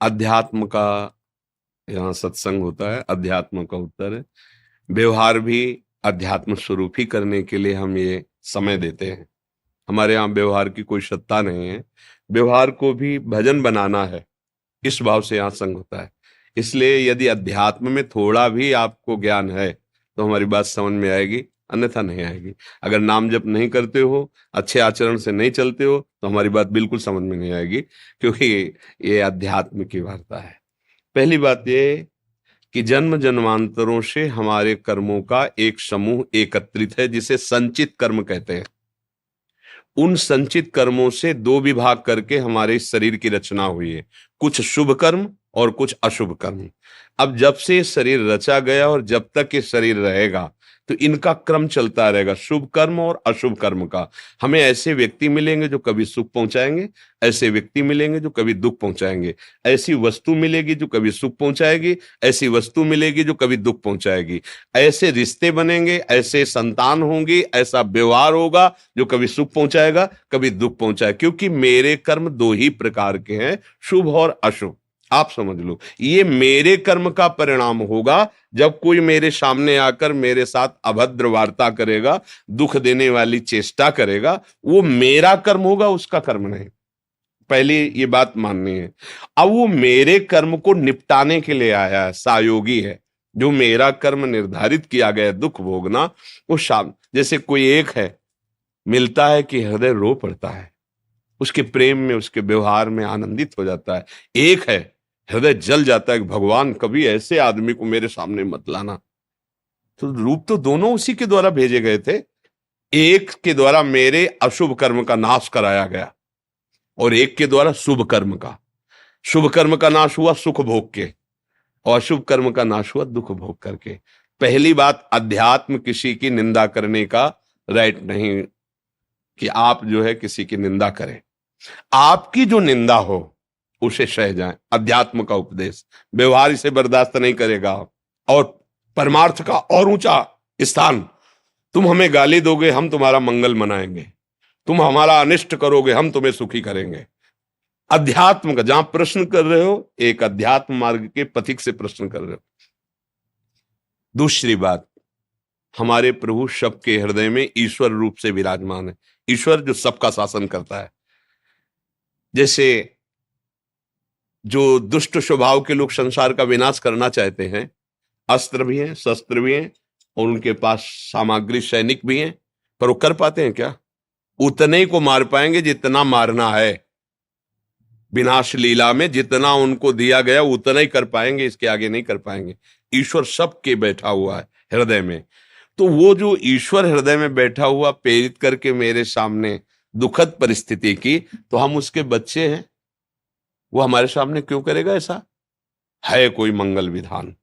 अध्यात्म का यहाँ सत्संग होता है, अध्यात्म का उत्तर है। व्यवहार भी अध्यात्म स्वरूप ही करने के लिए हम ये समय देते हैं। हमारे यहाँ व्यवहार की कोई सत्ता नहीं है, व्यवहार को भी भजन बनाना है, इस भाव से यहाँ संग होता है। इसलिए यदि अध्यात्म में थोड़ा भी आपको ज्ञान है तो हमारी बात समझ में आएगी, अन्यथा नहीं आएगी। अगर नाम जप नहीं करते हो, अच्छे आचरण से नहीं चलते हो, तो हमारी बात बिल्कुल समझ में नहीं आएगी, क्योंकि ये अध्यात्म की वार्ता है। पहली बात ये कि जन्म जन्मांतरों से हमारे कर्मों का एक समूह एकत्रित है, जिसे संचित कर्म कहते हैं। उन संचित कर्मों से दो विभाग करके हमारे शरीर की रचना हुई है, कुछ शुभ कर्म और कुछ अशुभ कर्म। अब जब से शरीर रचा गया और जब तक ये शरीर रहेगा तो इनका क्रम चलता रहेगा, शुभ कर्म और अशुभ कर्म का। हमें ऐसे व्यक्ति मिलेंगे जो कभी सुख पहुंचाएंगे, ऐसे व्यक्ति मिलेंगे जो कभी दुख पहुंचाएंगे, ऐसी वस्तु मिलेगी जो कभी सुख पहुंचाएगी, ऐसी वस्तु मिलेगी जो कभी दुख पहुंचाएगी, ऐसे रिश्ते बनेंगे, ऐसे संतान होंगी, ऐसा व्यवहार होगा जो कभी सुख पहुंचाएगा कभी दुख पहुंचाएगा। क्योंकि मेरे कर्म दो ही प्रकार के हैं, शुभ और अशुभ। आप समझ लो, ये मेरे कर्म का परिणाम होगा। जब कोई मेरे सामने आकर मेरे साथ अभद्र वार्ता करेगा, दुख देने वाली चेष्टा करेगा, वो मेरा कर्म होगा, उसका कर्म नहीं। पहली ये बात माननी है। अब वो मेरे कर्म को निपटाने के लिए आया है, सायोगी है। जो मेरा कर्म निर्धारित किया गया दुख भोगना, वो शाम जैसे कोई एक है, मिलता है कि हृदय रो पड़ता है, उसके प्रेम में, उसके व्यवहार में आनंदित हो जाता है। एक है, हृदय जल जाता है कि भगवान कभी ऐसे आदमी को मेरे सामने मत लाना। तो रूप तो दोनों उसी के द्वारा भेजे गए थे। एक के द्वारा मेरे अशुभ कर्म का नाश कराया गया और एक के द्वारा शुभ कर्म का। शुभ कर्म का नाश हुआ सुख भोग के और अशुभ कर्म का नाश हुआ दुख भोग करके। पहली बात, अध्यात्म किसी की निंदा करने का राइट नहीं कि आप जो है किसी की निंदा करें। आपकी जो निंदा हो उसे सह जाएं। अध्यात्म का उपदेश, व्यवहार इसे बर्दाश्त नहीं करेगा। और परमार्थ का और ऊंचा स्थान, तुम हमें गाली दोगे हम तुम्हारा मंगल मनाएंगे, तुम हमारा अनिष्ट करोगे हम तुम्हें सुखी करेंगे। अध्यात्म का जहां प्रश्न कर रहे हो, एक अध्यात्म मार्ग के पथिक से प्रश्न कर रहे हो। दूसरी बात, हमारे प्रभु सबके हृदय में ईश्वर रूप से विराजमान है। ईश्वर जो सबका शासन करता है। जैसे जो दुष्ट स्वभाव के लोग संसार का विनाश करना चाहते हैं, अस्त्र भी हैं, शस्त्र भी हैं और उनके पास सामग्री सैनिक भी हैं, पर वो कर पाते हैं क्या? उतने को मार पाएंगे जितना मारना है। विनाश लीला में जितना उनको दिया गया उतना ही कर पाएंगे, इसके आगे नहीं कर पाएंगे। ईश्वर सबके बैठा हुआ है हृदय में। तो वो जो ईश्वर हृदय में बैठा हुआ प्रेरित करके मेरे सामने दुखद परिस्थिति की, तो हम उसके बच्चे हैं, वो हमारे सामने क्यों करेगा ऐसा? है कोई मंगल विधान।